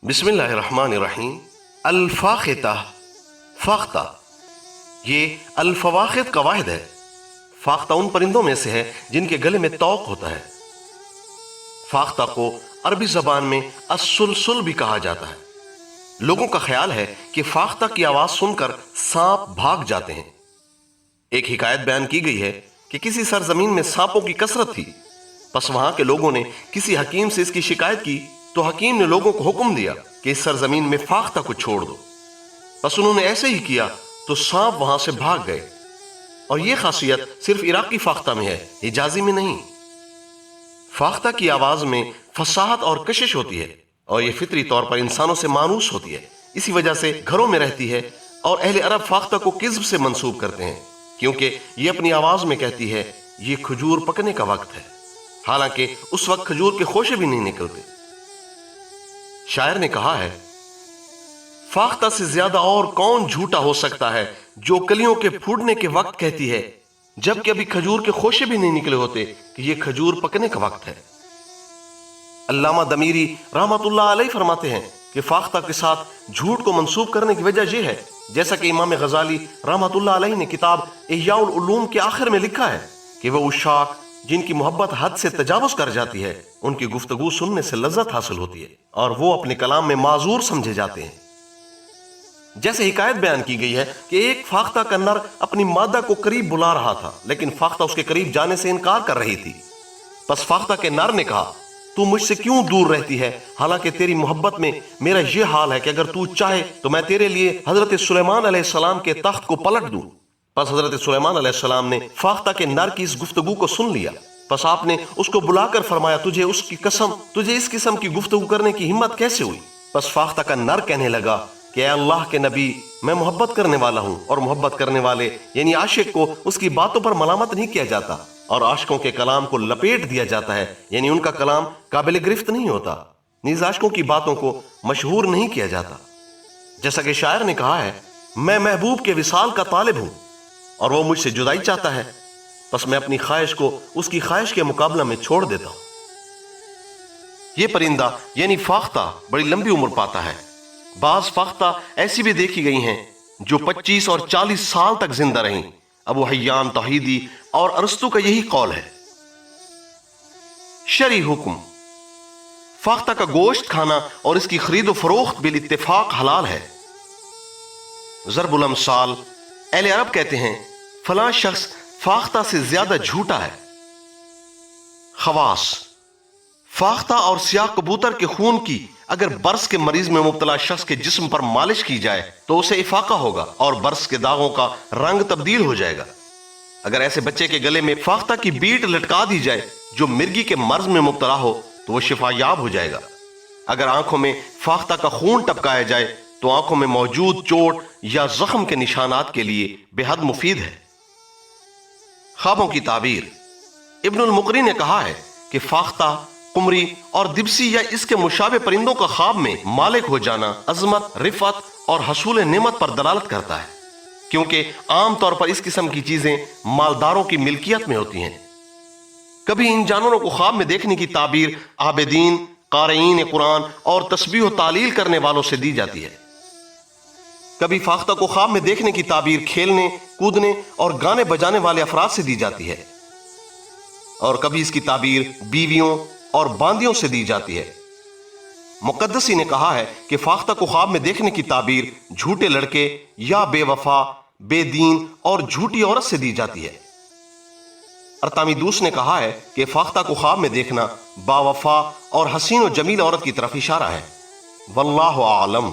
بسم اللہ الرحمن الرحیم۔ الفاختہ، فاختہ یہ الفواخت کا واحد ہے۔ فاختہ ان پرندوں میں سے ہے جن کے گلے میں طوق ہوتا ہے۔ فاختہ کو عربی زبان میں السلسل بھی کہا جاتا ہے۔ لوگوں کا خیال ہے کہ فاختہ کی آواز سن کر سانپ بھاگ جاتے ہیں۔ ایک حکایت بیان کی گئی ہے کہ کسی سرزمین میں سانپوں کی کثرت تھی، پس وہاں کے لوگوں نے کسی حکیم سے اس کی شکایت کی تو حکیم نے لوگوں کو حکم دیا کہ اس سرزمین میں فاختہ کو چھوڑ دو۔ پس انہوں نے ایسے ہی کیا تو سانپ وہاں سے بھاگ گئے۔ اور یہ خاصیت صرف عراقی فاختہ میں ہے، حجازی میں نہیں۔ فاختہ کی آواز میں فصاحت اور کشش ہوتی ہے، اور یہ فطری طور پر انسانوں سے مانوس ہوتی ہے۔ اسی وجہ سے گھروں میں رہتی ہے، اور اہل عرب فاختہ کو کذب سے منسوب کرتے ہیں، کیونکہ یہ اپنی آواز میں کہتی ہے یہ کھجور پکنے کا وقت ہے، حالانکہ اس وقت کھجور کے خوشے بھی نہیں نکلتے۔ شاعر نے کہا ہے، فاختہ سے زیادہ اور کون جھوٹا ہو سکتا ہے جو کلیوں کے پھوٹنے کے وقت کہتی ہے جبکہ ابھی کھجور کے خوشے بھی نہیں نکلے ہوتے کہ یہ کھجور پکنے کا وقت ہے۔ علامہ دمیری رحمۃ اللہ علیہ فرماتے ہیں کہ فاختہ کے ساتھ جھوٹ کو منسوب کرنے کی وجہ یہ ہے، جیسا کہ امام غزالی رحمۃ اللہ علیہ نے کتاب احیاء العلوم کے آخر میں لکھا ہے کہ وہ عشاق جن کی محبت حد سے تجاوز کر جاتی ہے ان کی گفتگو سننے سے لذت حاصل ہوتی ہے اور وہ اپنے کلام میں معذور سمجھے جاتے ہیں۔ جیسے حکایت بیان کی گئی ہے کہ ایک فاختہ کا نر اپنی مادہ کو قریب بلا رہا تھا، لیکن فاختہ اس کے قریب جانے سے انکار کر رہی تھی۔ پس فاختہ کے نر نے کہا، تو مجھ سے کیوں دور رہتی ہے، حالانکہ تیری محبت میں میرا یہ حال ہے کہ اگر تو چاہے تو میں تیرے لیے حضرت سلیمان علیہ السلام کے تخت کو پلٹ دوں۔ پس حضرت سلیمان علیہ السلام نے فاختہ کے نر کی اس گفتگو کو سن لیا۔ پس آپ نے اس کو بلا کر فرمایا، تجھے اس قسم کی گفتگو کرنے کی ہمت کیسے ہوئی؟ پس فاختہ کا نر کہنے لگا کہ اے اللہ کے نبی، میں محبت کرنے والا ہوں، اور محبت کرنے والے یعنی عاشق کو اس کی باتوں پر ملامت نہیں کیا جاتا، اور عاشقوں کے کلام کو لپیٹ دیا جاتا ہے، یعنی ان کا کلام قابل گرفت نہیں ہوتا، نیز عاشقوں کی باتوں کو مشہور نہیں کیا جاتا۔ جیسا کہ شاعر نے کہا ہے، میں محبوب کے وصال کا طالب ہوں اور وہ مجھ سے جدائی چاہتا ہے، پس میں اپنی خواہش کو اس کی خواہش کے مقابلہ میں چھوڑ دیتا ہوں۔ یہ پرندہ یعنی فاختہ بڑی لمبی عمر پاتا ہے۔ بعض فاختہ ایسی بھی دیکھی گئی ہیں جو 25 اور 40 سال تک زندہ رہیں۔ ابو حیان توحیدی اور ارسطو کا یہی قول ہے۔ شرعی حکم: فاختہ کا گوشت کھانا اور اس کی خرید و فروخت بالاتفاق حلال ہے۔ ضرب الامثال: اہل عرب کہتے ہیں فلاں شخص فاختہ سے زیادہ جھوٹا ہے۔ خواص: فاختہ اور سیاہ کبوتر کے خون کی اگر برس کے مریض میں مبتلا شخص کے جسم پر مالش کی جائے تو اسے افاقہ ہوگا اور برس کے داغوں کا رنگ تبدیل ہو جائے گا۔ اگر ایسے بچے کے گلے میں فاختہ کی بیٹ لٹکا دی جائے جو مرگی کے مرض میں مبتلا ہو تو وہ شفا یاب ہو جائے گا۔ اگر آنکھوں میں فاختہ کا خون ٹپکایا جائے تو آنکھوں میں موجود چوٹ یا زخم کے نشانات کے لیے بے حد مفید ہے۔ خوابوں کی تعبیر: ابن المقری نے کہا ہے کہ فاختہ، قمری اور دبسی یا اس کے مشابہ پرندوں کا خواب میں مالک ہو جانا عظمت، رفعت اور حصول نعمت پر دلالت کرتا ہے، کیونکہ عام طور پر اس قسم کی چیزیں مالداروں کی ملکیت میں ہوتی ہیں۔ کبھی ان جانوروں کو خواب میں دیکھنے کی تعبیر عابدین، قارئین قرآن اور تسبیح و تعلیل کرنے والوں سے دی جاتی ہے۔ کبھی فاختہ کو خواب میں دیکھنے کی تعبیر کھیلنے، کودنے اور گانے بجانے والے افراد سے دی جاتی ہے، اور کبھی اس کی تعبیر بیویوں اور باندیوں سے دی جاتی ہے۔ مقدسی نے کہا ہے کہ فاختہ کو خواب میں دیکھنے کی تعبیر جھوٹے لڑکے یا بے وفا، بے دین اور جھوٹی عورت سے دی جاتی ہے۔ ارتامیدوس نے کہا ہے کہ فاختہ کو خواب میں دیکھنا با وفا اور حسین و جمیل عورت کی طرف اشارہ ہے۔ واللہ اعلم۔